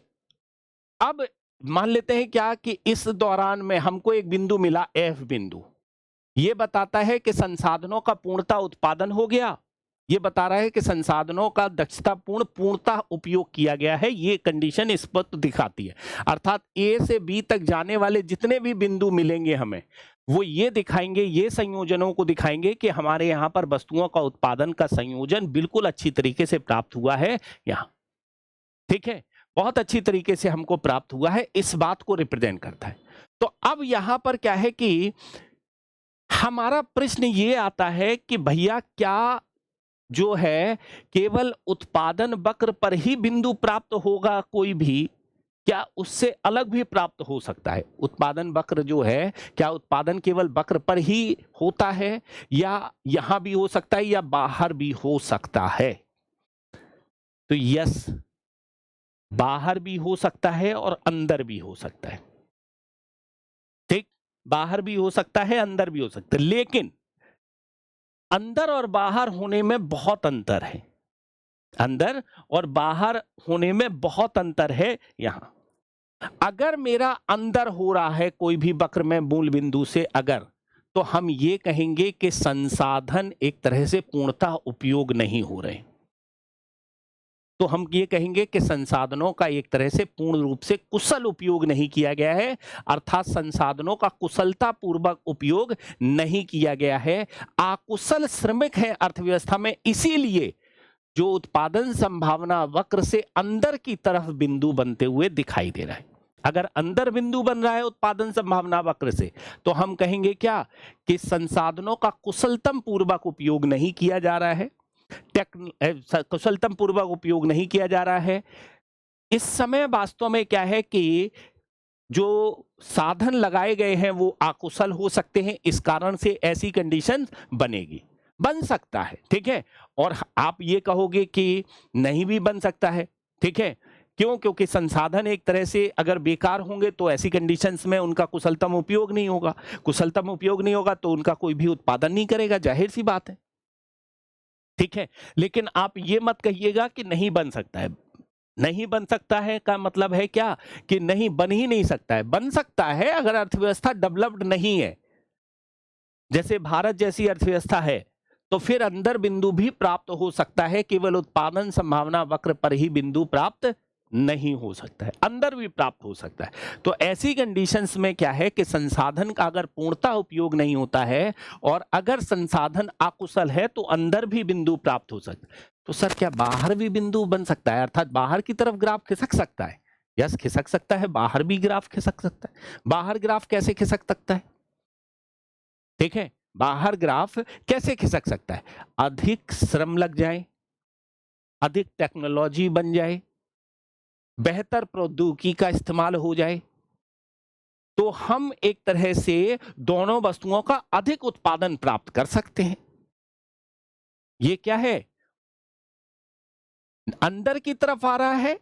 अब मान लेते हैं क्या कि इस दौरान में हमको एक बिंदु मिला, एफ बिंदु। ये बताता है कि संसाधनों का पूर्णतः उत्पादन हो गया, ये बता रहा है कि संसाधनों का दक्षतापूर्ण पूर्णतः उपयोग किया गया है, ये कंडीशन इस पर दिखाती है। अर्थात ए से बी तक जाने वाले जितने भी बिंदु मिलेंगे हमें, वो ये दिखाएंगे, ये संयोजनों को दिखाएंगे कि हमारे यहाँ पर वस्तुओं का उत्पादन का संयोजन बिल्कुल अच्छी तरीके से प्राप्त हुआ है यहाँ। ठीक है, बहुत अच्छी तरीके से हमको प्राप्त हुआ है, इस बात को रिप्रेजेंट करता है। तो अब यहां पर क्या है कि हमारा प्रश्न ये आता है कि भैया क्या जो है केवल उत्पादन वक्र पर ही बिंदु प्राप्त होगा कोई भी, क्या उससे अलग भी प्राप्त हो सकता है? उत्पादन वक्र जो है, क्या उत्पादन केवल वक्र पर ही होता है, या यहां भी हो सकता है, या बाहर भी हो सकता है? तो यस, बाहर भी हो सकता है और अंदर भी हो सकता है। ठीक, बाहर भी हो सकता है, अंदर भी हो सकता है, लेकिन अंदर और बाहर होने में बहुत अंतर है। अंदर और बाहर होने में बहुत अंतर है। यहां अगर मेरा अंदर हो रहा है कोई भी वक्र में मूल बिंदु से अगर, तो हम ये कहेंगे कि संसाधन एक तरह से पूर्णतः उपयोग नहीं हो रहे, तो हम ये कहेंगे कि संसाधनों का एक तरह से पूर्ण रूप से कुशल उपयोग नहीं किया गया है, अर्थात संसाधनों का कुशलता पूर्वक उपयोग नहीं किया गया है। अकुशल श्रमिक है अर्थव्यवस्था में, इसीलिए जो उत्पादन संभावना वक्र से अंदर की तरफ बिंदु बनते हुए दिखाई दे रहा है। अगर अंदर बिंदु बन रहा है उत्पादन संभावना वक्र से, तो हम कहेंगे क्या कि संसाधनों का कुशलतम पूर्वक उपयोग नहीं किया जा रहा है, कुशलतम पूर्वक उपयोग नहीं किया जा रहा है। इस समय वास्तव में क्या है कि जो साधन लगाए गए हैं वो अकुशल हो सकते हैं, इस कारण से ऐसी कंडीशन बनेगी, बन सकता है। ठीक है, और आप ये कहोगे कि नहीं भी बन सकता है। ठीक है, क्यों? क्योंकि संसाधन एक तरह से अगर बेकार होंगे तो ऐसी कंडीशंस में उनका कुशलतम उपयोग नहीं होगा, कुशलतम उपयोग नहीं होगा तो उनका कोई भी उत्पादन नहीं करेगा, जाहिर सी बात है। ठीक है, लेकिन आप ये मत कहिएगा कि नहीं बन सकता है। नहीं बन सकता है का मतलब है क्या कि नहीं बन ही नहीं सकता है? बन सकता है अगर अर्थव्यवस्था डेवलप्ड नहीं है, जैसे भारत जैसी अर्थव्यवस्था है, तो फिर अंदर बिंदु भी प्राप्त हो सकता है, केवल उत्पादन संभावना वक्र पर ही बिंदु प्राप्त नहीं हो सकता है, अंदर भी प्राप्त हो सकता है। तो ऐसी कंडीशंस में क्या है कि संसाधन का अगर पूर्णतः उपयोग नहीं होता है और अगर संसाधन अकुशल है तो अंदर भी बिंदु प्राप्त हो सकता है। तो सर क्या बाहर भी बिंदु बन सकता है, अर्थात बाहर की तरफ ग्राफ खिसक सकता है? यस, खिसक सकता है, बाहर भी ग्राफ खिसक सकता है। बाहर ग्राफ कैसे खिसक सकता है? ठीक है, बाहर ग्राफ कैसे खिसक सकता है? अधिक श्रम लग जाए, अधिक टेक्नोलॉजी बन जाए, बेहतर प्रौद्योगिकी का इस्तेमाल हो जाए, तो हम एक तरह से दोनों वस्तुओं का अधिक उत्पादन प्राप्त कर सकते हैं। ये क्या है? अंदर की तरफ आ रहा है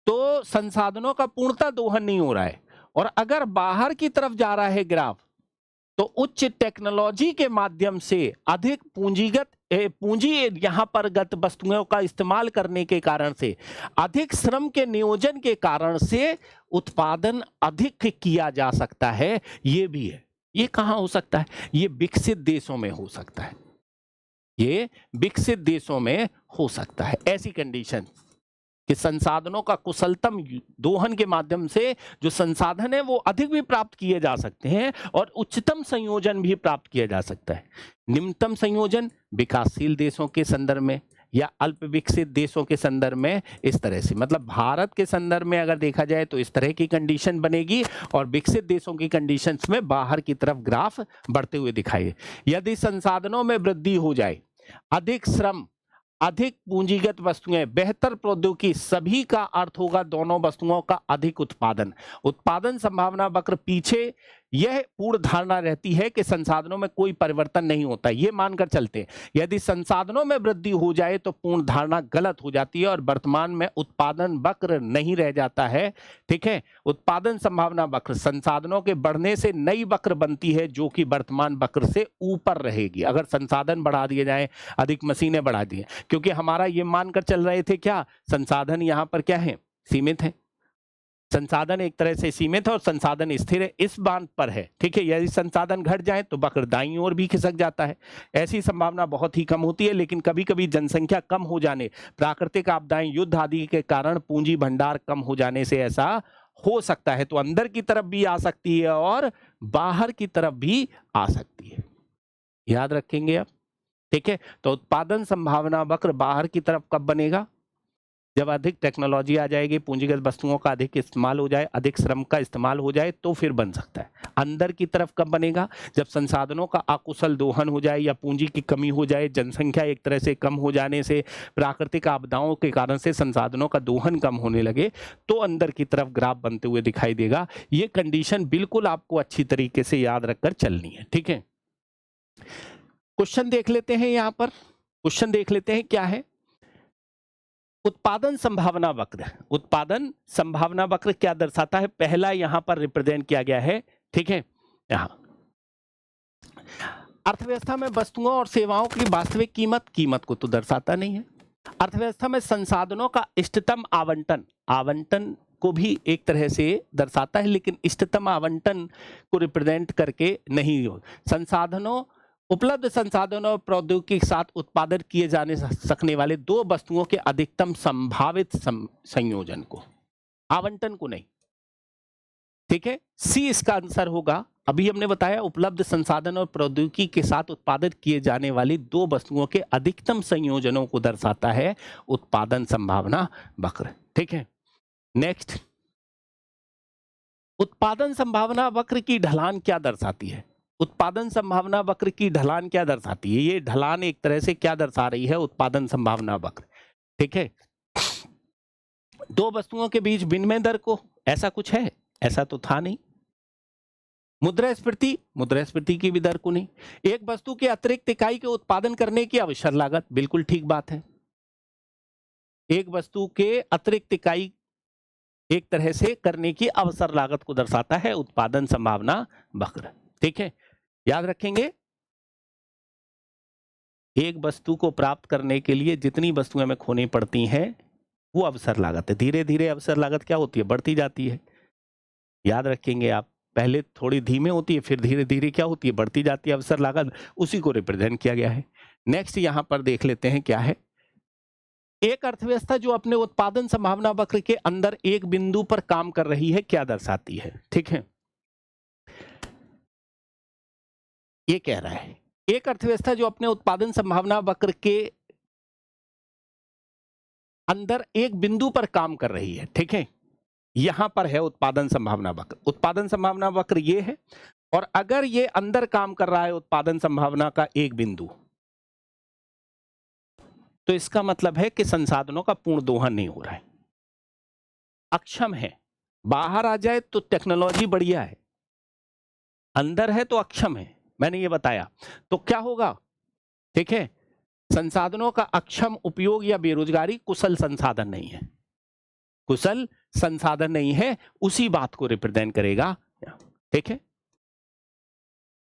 तो संसाधनों का पूर्णतः दोहन नहीं हो रहा है, और अगर बाहर की तरफ जा रहा है ग्राफ तो उच्च टेक्नोलॉजी के माध्यम से अधिक पूंजी यहां पर गत वस्तुओं का इस्तेमाल करने के कारण से, अधिक श्रम के नियोजन के कारण से उत्पादन अधिक किया जा सकता है। ये भी है। ये कहां हो सकता है? ये विकसित देशों में हो सकता है, ये विकसित देशों में हो सकता है ऐसी कंडीशन कि संसाधनों का कुशलतम दोहन के माध्यम से जो संसाधन है वो अधिक भी प्राप्त किए जा सकते हैं और उच्चतम संयोजन भी प्राप्त किया जा सकता है। निम्नतम संयोजन विकासशील देशों के संदर्भ में या अल्प विकसित देशों के संदर्भ में इस तरह से, मतलब भारत के संदर्भ में अगर देखा जाए तो इस तरह की कंडीशन बनेगी, और विकसित देशों की कंडीशंस में बाहर की तरफ ग्राफ बढ़ते हुए दिखाई। यदि संसाधनों में वृद्धि हो जाए, अधिक श्रम, अधिक पूंजीगत वस्तुएं, बेहतर प्रौद्योगिकी, सभी का अर्थ होगा दोनों वस्तुओं का अधिक उत्पादन। उत्पादन संभावना वक्र पीछे यह पूर्ण धारणा रहती है कि संसाधनों में कोई परिवर्तन नहीं होता, ये मानकर चलते हैं। यदि संसाधनों में वृद्धि हो जाए तो पूर्ण धारणा गलत हो जाती है और वर्तमान में उत्पादन वक्र नहीं रह जाता है। ठीक है, उत्पादन संभावना वक्र, संसाधनों के बढ़ने से नई वक्र बनती है जो कि वर्तमान वक्र से ऊपर रहेगी अगर संसाधन बढ़ा दिए जाए, अधिक मशीनें बढ़ा दी, क्योंकि हमारा ये मानकर चल रहे थे क्या, संसाधन यहां पर क्या है, सीमित है। संसाधन एक तरह से सीमित है और संसाधन स्थिर है, इस बात पर है। ठीक है, यदि संसाधन घट जाए तो वक्र दाईं ओर भी खिसक जाता है। ऐसी संभावना बहुत ही कम होती है, लेकिन कभी कभी जनसंख्या कम हो जाने, प्राकृतिक आपदाएं, युद्ध आदि के कारण पूंजी भंडार कम हो जाने से ऐसा हो सकता है। तो अंदर की तरफ भी आ सकती है और बाहर की तरफ भी आ सकती है, याद रखेंगे आप। ठीक है, तो उत्पादन संभावना वक्र बाहर की तरफ कब बनेगा? जब अधिक टेक्नोलॉजी आ जाएगी, पूंजीगत वस्तुओं का अधिक इस्तेमाल हो जाए, अधिक श्रम का इस्तेमाल हो जाए, तो फिर बन सकता है। अंदर की तरफ कब बनेगा? जब संसाधनों का अकुशल दोहन हो जाए या पूंजी की कमी हो जाए, जनसंख्या एक तरह से कम हो जाने से, प्राकृतिक आपदाओं के कारण से संसाधनों का दोहन कम होने लगे, तो अंदर की तरफ ग्राफ बनते हुए दिखाई देगा। ये कंडीशन बिल्कुल आपको अच्छी तरीके से याद रखकर चलनी है। ठीक है, क्वेश्चन देख लेते हैं। यहां पर क्वेश्चन देख लेते हैं, क्या है? उत्पादन संभावना वक्र। उत्पादन संभावना वक्र क्या दर्शाता है? पहला यहां पर रिप्रेजेंट किया गया है। ठीक है, यहां अर्थव्यवस्था में वस्तुओं और सेवाओं की वास्तविक कीमत को तो दर्शाता नहीं है। अर्थव्यवस्था में संसाधनों का इष्टतम आवंटन को भी एक तरह से दर्शाता है, लेकिन इष्टतम आवंटन को रिप्रेजेंट करके नहीं हो। उपलब्ध संसाधनों और प्रौद्योगिकी के साथ उत्पादन किए जाने सकने वाले दो वस्तुओं के अधिकतम संभावित संयोजन को, आवंटन को नहीं। ठीक है, सी इसका आंसर होगा। अभी हमने बताया उपलब्ध संसाधन और प्रौद्योगिकी के साथ उत्पादन किए जाने वाली दो वस्तुओं के अधिकतम संयोजनों को दर्शाता है उत्पादन संभावना वक्र। ठीक है, नेक्स्ट, उत्पादन संभावना वक्र की ढलान क्या दर्शाती है? उत्पादन संभावना वक्र की ढलान क्या दर्शाती है? ये ढलान एक तरह से क्या दर्शा रही है? उत्पादन संभावना वक्र। ठीक है, दो वस्तुओं के बीच विनिमय दर को, ऐसा कुछ है? ऐसा तो था नहीं। मुद्रास्फीति की भी दर को नहीं। एक वस्तु के अतिरिक्त इकाई के उत्पादन करने की अवसर लागत, बिल्कुल ठीक बात है। एक वस्तु के अतिरिक्त इकाई एक तरह से करने की अवसर लागत को दर्शाता है उत्पादन संभावना वक्र। ठीक है, याद रखेंगे, एक वस्तु को प्राप्त करने के लिए जितनी वस्तुएं हमें खोनी पड़ती हैं वो अवसर लागत है। धीरे धीरे अवसर लागत क्या होती है? बढ़ती जाती है। याद रखेंगे आप, पहले थोड़ी धीमे होती है, फिर धीरे धीरे क्या होती है? बढ़ती जाती है अवसर लागत। उसी को रिप्रेजेंट किया गया है। नेक्स्ट यहां पर देख लेते हैं, क्या है? एक अर्थव्यवस्था जो अपने उत्पादन संभावना वक्र के अंदर एक बिंदु पर काम कर रही है, क्या दर्शाती है? ठीक है, ये कह रहा है एक अर्थव्यवस्था जो अपने उत्पादन संभावना वक्र के अंदर एक बिंदु पर काम कर रही है। ठीक है, यहां पर है उत्पादन संभावना वक्र। उत्पादन संभावना वक्र ये है, और अगर ये अंदर काम कर रहा है उत्पादन संभावना का एक बिंदु, तो इसका मतलब है कि संसाधनों का पूर्ण दोहन नहीं हो रहा है, अक्षम है। बाहर आ जाए तो टेक्नोलॉजी बढ़िया है, अंदर है तो अक्षम है, मैंने ये बताया। तो क्या होगा? ठीक है, संसाधनों का अक्षम उपयोग या बेरोजगारी कुशल संसाधन नहीं है, कुशल संसाधन नहीं है, उसी बात को रिप्रेजेंट करेगा। ठीक है,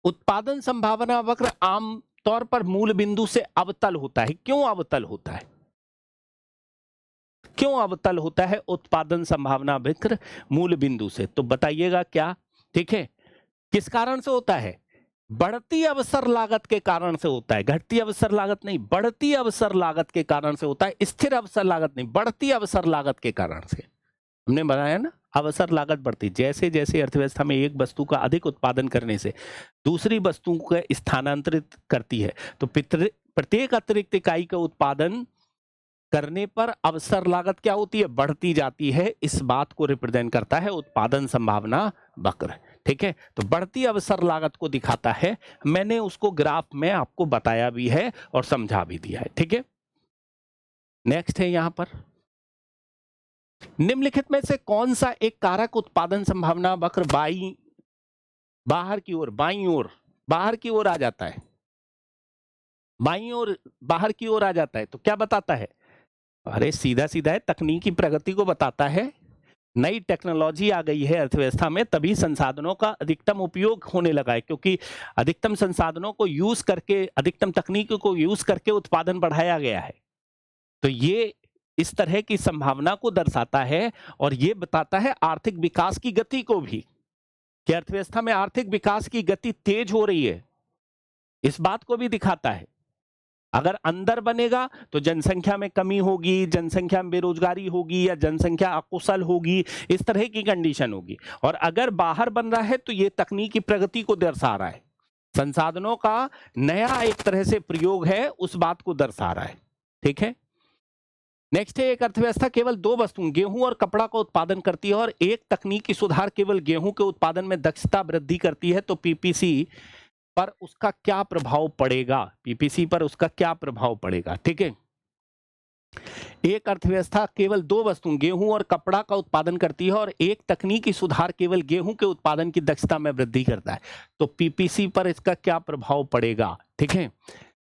उत्पादन संभावना वक्र आम तौर पर मूल बिंदु से अवतल होता है। क्यों अवतल होता है? क्यों अवतल होता है उत्पादन संभावना वक्र मूल बिंदु से? तो बताइएगा क्या? ठीक है, किस कारण से होता है? बढ़ती अवसर लागत के कारण से होता है। घटती अवसर लागत नहीं, बढ़ती अवसर लागत के कारण से होता है। स्थिर अवसर लागत नहीं, बढ़ती अवसर लागत के कारण से। हमने बताया ना, अवसर लागत बढ़ती, जैसे जैसे अर्थव्यवस्था में एक वस्तु का अधिक उत्पादन करने से दूसरी वस्तु को स्थानांतरित करती है, तो प्रत्येक अतिरिक्त इकाई का उत्पादन करने पर अवसर लागत क्या होती है? बढ़ती जाती है। इस बात को रिप्रेजेंट करता है उत्पादन संभावना वक्र। ठीक है, तो बढ़ती अवसर लागत को दिखाता है। मैंने उसको ग्राफ में आपको बताया भी है और समझा भी दिया है। ठीक है, नेक्स्ट है यहां पर, निम्नलिखित में से कौन सा एक कारक उत्पादन संभावना वक्र बाहर की ओर, बाहर की ओर आ जाता है, बाईं ओर बाहर की ओर आ जाता है, तो क्या बताता है? अरे सीधा सीधा है, तकनीकी प्रगति को बताता है। नई टेक्नोलॉजी आ गई है अर्थव्यवस्था में, तभी संसाधनों का अधिकतम उपयोग होने लगा है, क्योंकि अधिकतम संसाधनों को यूज करके, अधिकतम तकनीक को यूज करके उत्पादन बढ़ाया गया है। तो ये इस तरह की संभावना को दर्शाता है और ये बताता है आर्थिक विकास की गति को भी, कि अर्थव्यवस्था में आर्थिक विकास की गति तेज हो रही है, इस बात को भी दिखाता है। अगर अंदर बनेगा तो जनसंख्या में कमी होगी, जनसंख्या में बेरोजगारी होगी या जनसंख्या अकुशल होगी, इस तरह की कंडीशन होगी। और अगर बाहर बन रहा है तो ये तकनीकी प्रगति को दर्शा रहा है, संसाधनों का नया एक तरह से प्रयोग है, उस बात को दर्शा रहा है। ठीक है, नेक्स्ट है, एक अर्थव्यवस्था केवल दो वस्तुओं गेहूं और कपड़ा का उत्पादन करती है और एक तकनीकी सुधार केवल गेहूं के उत्पादन में दक्षता वृद्धि करती है, तो पीपीसी पर उसका क्या प्रभाव पड़ेगा? पीपीसी पर उसका क्या प्रभाव पड़ेगा? ठीक है, एक अर्थव्यवस्था केवल दो वस्तुओं गेहूं और कपड़ा का उत्पादन करती है और एक तकनीकी सुधार केवल गेहूं के उत्पादन की दक्षता में वृद्धि करता है, तो पीपीसी पर इसका क्या प्रभाव पड़ेगा? ठीक है,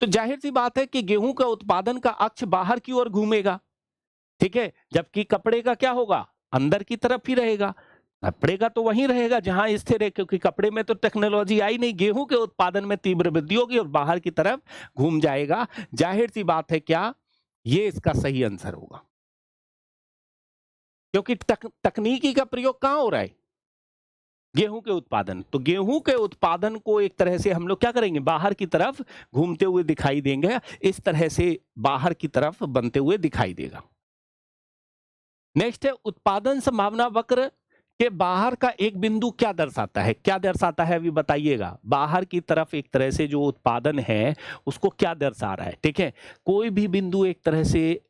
तो जाहिर सी बात है कि गेहूं का उत्पादन का अक्ष बाहर की ओर घूमेगा, ठीक है, जबकि कपड़े का क्या होगा? अंदर की तरफ ही रहेगा। कपड़े का तो वहीं रहेगा जहां स्थिर है, क्योंकि कपड़े में तो टेक्नोलॉजी आई नहीं, गेहूं के उत्पादन में तीव्र वृद्धि होगी और बाहर की तरफ घूम जाएगा। जाहिर सी बात है, क्या ये इसका सही आंसर होगा, क्योंकि तकनीकी का प्रयोग कहां हो रहा है? गेहूं के उत्पादन। तो गेहूं के उत्पादन को एक तरह से हम लोग क्या करेंगे? बाहर की तरफ घूमते हुए दिखाई देंगे, इस तरह से बाहर की तरफ बनते हुए दिखाई देगा। नेक्स्ट है, उत्पादन संभावना वक्र के बाहर का एक बिंदु क्या दर्शाता है? क्या दर्शाता है अभी बताइएगा। बाहर की तरफ एक तरह से जो उत्पादन है उसको क्या दर्शा रहा है? ठीक है, कोई भी बिंदु एक तरह से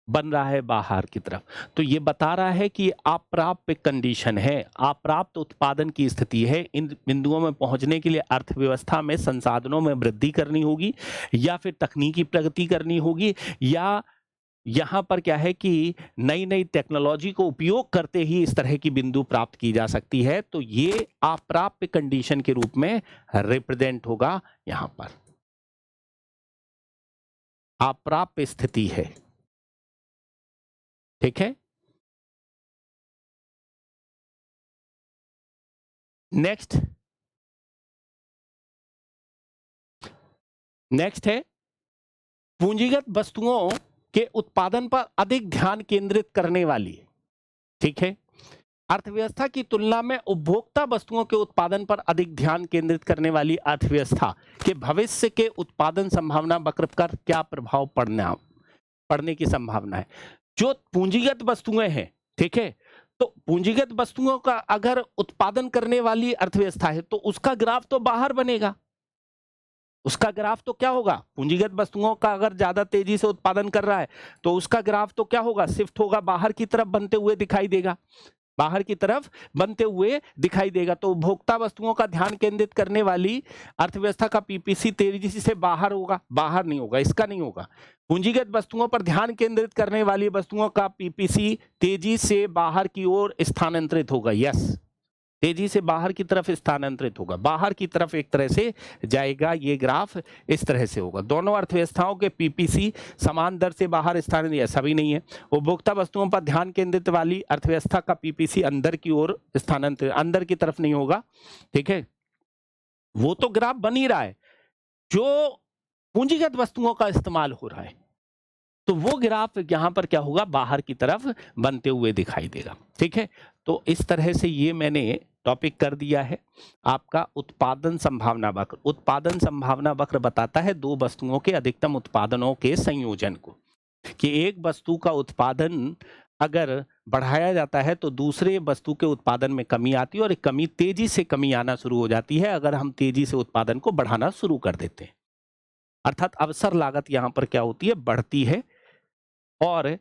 बन रहा है बाहर की तरफ, तो ये बता रहा है कि अप्राप्य कंडीशन है, अप्राप्त उत्पादन की स्थिति है। इन बिंदुओं में पहुंचने के लिए अर्थव्यवस्था में संसाधनों में वृद्धि करनी होगी या फिर तकनीकी प्रगति करनी होगी, या यहाँ पर क्या है कि नई नई टेक्नोलॉजी को उपयोग करते ही इस तरह की बिंदु प्राप्त की जा सकती है। तो ये अप्राप्य कंडीशन के रूप में रिप्रेजेंट होगा, यहाँ पर अप्राप्य स्थिति है। ठीक है, नेक्स्ट है, पूंजीगत वस्तुओं के उत्पादन पर अधिक ध्यान केंद्रित करने वाली, ठीक है, अर्थव्यवस्था की तुलना में उपभोक्ता वस्तुओं के उत्पादन पर अधिक ध्यान केंद्रित करने वाली अर्थव्यवस्था के भविष्य के उत्पादन संभावना वक्र पर क्या प्रभाव पड़ने की संभावना है? जो पूंजीगत वस्तुएं हैं, ठीक है, तो पूंजीगत वस्तुओं का अगर उत्पादन करने वाली अर्थव्यवस्था है तो उसका ग्राफ तो बाहर बनेगा, उसका ग्राफ तो क्या होगा? पूंजीगत वस्तुओं का अगर ज्यादा तेजी से उत्पादन कर रहा है तो उसका ग्राफ तो क्या होगा? शिफ्ट होगा, बाहर की तरफ बनते हुए दिखाई देगा, बाहर की तरफ बनते हुए दिखाई देगा। तो उपभोक्ता वस्तुओं का ध्यान केंद्रित करने वाली अर्थव्यवस्था का पीपीसी तेजी से बाहर होगा, बाहर नहीं होगा, इसका नहीं होगा। पूंजीगत वस्तुओं पर ध्यान केंद्रित करने वाली वस्तुओं का पीपीसी तेजी से बाहर की ओर स्थानांतरित होगा। यस, तेजी से बाहर की तरफ स्थानांतरित होगा, बाहर की तरफ एक तरह से जाएगा, ये ग्राफ इस तरह से होगा। दोनों अर्थव्यवस्थाओं के पीपीसी समान दर से बाहर स्थानांतरित, ऐसा भी नहीं है। उपभोक्ता वस्तुओं पर ध्यान केंद्रित वाली अर्थव्यवस्था का पीपीसी अंदर की ओर स्थानांतरित, अंदर की तरफ नहीं होगा, ठीक है, वो तो ग्राफ बन ही रहा है। जो पूंजीगत वस्तुओं का इस्तेमाल हो रहा है तो वो ग्राफ यहां पर क्या होगा? बाहर की तरफ बनते हुए दिखाई देगा, ठीक है। तो इस तरह से ये मैंने टॉपिक कर दिया है आपका उत्पादन संभावना वक्र। उत्पादन संभावना वक्र बताता है दो वस्तुओं के अधिकतम उत्पादनों के संयोजन को, कि एक वस्तु का उत्पादन अगर बढ़ाया जाता है तो दूसरे वस्तु के उत्पादन में कमी आती है और कमी तेजी से कमी आना शुरू हो जाती है अगर हम तेजी से उत्पादन को बढ़ाना शुरू कर देते हैं। अर्थात अवसर लागत यहाँ पर क्या होती है? बढ़ती है, और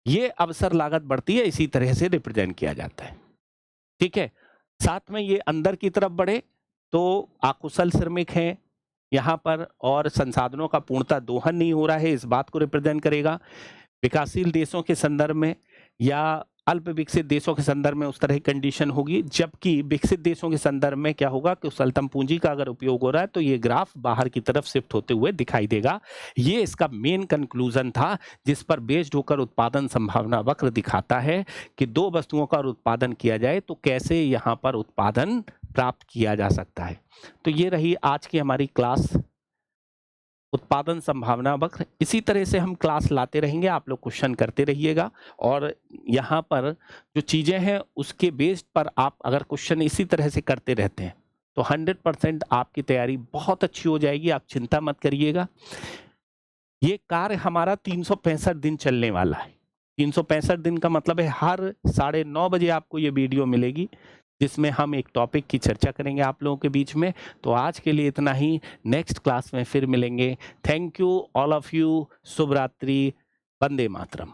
ये अवसर लागत बढ़ती है, इसी तरह से रिप्रेजेंट किया जाता है, ठीक है। साथ में ये अंदर की तरफ बढ़े तो अकुशल श्रमिक हैं यहाँ पर और संसाधनों का पूर्णतः दोहन नहीं हो रहा है, इस बात को रिप्रेजेंट करेगा। विकासशील देशों के संदर्भ में या अल्प विकसित देशों के संदर्भ में उस तरह की कंडीशन होगी, जबकि विकसित देशों के संदर्भ में क्या होगा कि कुशलतम पूंजी का अगर उपयोग हो रहा है तो ये ग्राफ बाहर की तरफ शिफ्ट होते हुए दिखाई देगा। ये इसका मेन कंक्लूजन था जिस पर बेस्ड होकर उत्पादन संभावना वक्र दिखाता है कि दो वस्तुओं का उत्पादन किया जाए तो कैसे यहाँ पर उत्पादन प्राप्त किया जा सकता है। तो ये रही आज की हमारी क्लास। उत्पादन संभावना वक्र, इसी तरह से हम क्लास लाते रहेंगे, आप लोग क्वेश्चन करते रहिएगा और यहाँ पर जो चीज़ें हैं उसके बेस्ड पर आप अगर क्वेश्चन इसी तरह से करते रहते हैं तो 100% आपकी तैयारी बहुत अच्छी हो जाएगी, आप चिंता मत करिएगा। ये कार्य हमारा 365 दिन चलने वाला है। 365 दिन का मतलब है हर 9:30 बजे आपको ये वीडियो मिलेगी जिसमें हम एक टॉपिक की चर्चा करेंगे आप लोगों के बीच में। तो आज के लिए इतना ही, नेक्स्ट क्लास में फिर मिलेंगे। Thank you all of you, शुभ रात्रि, वंदे मातरम।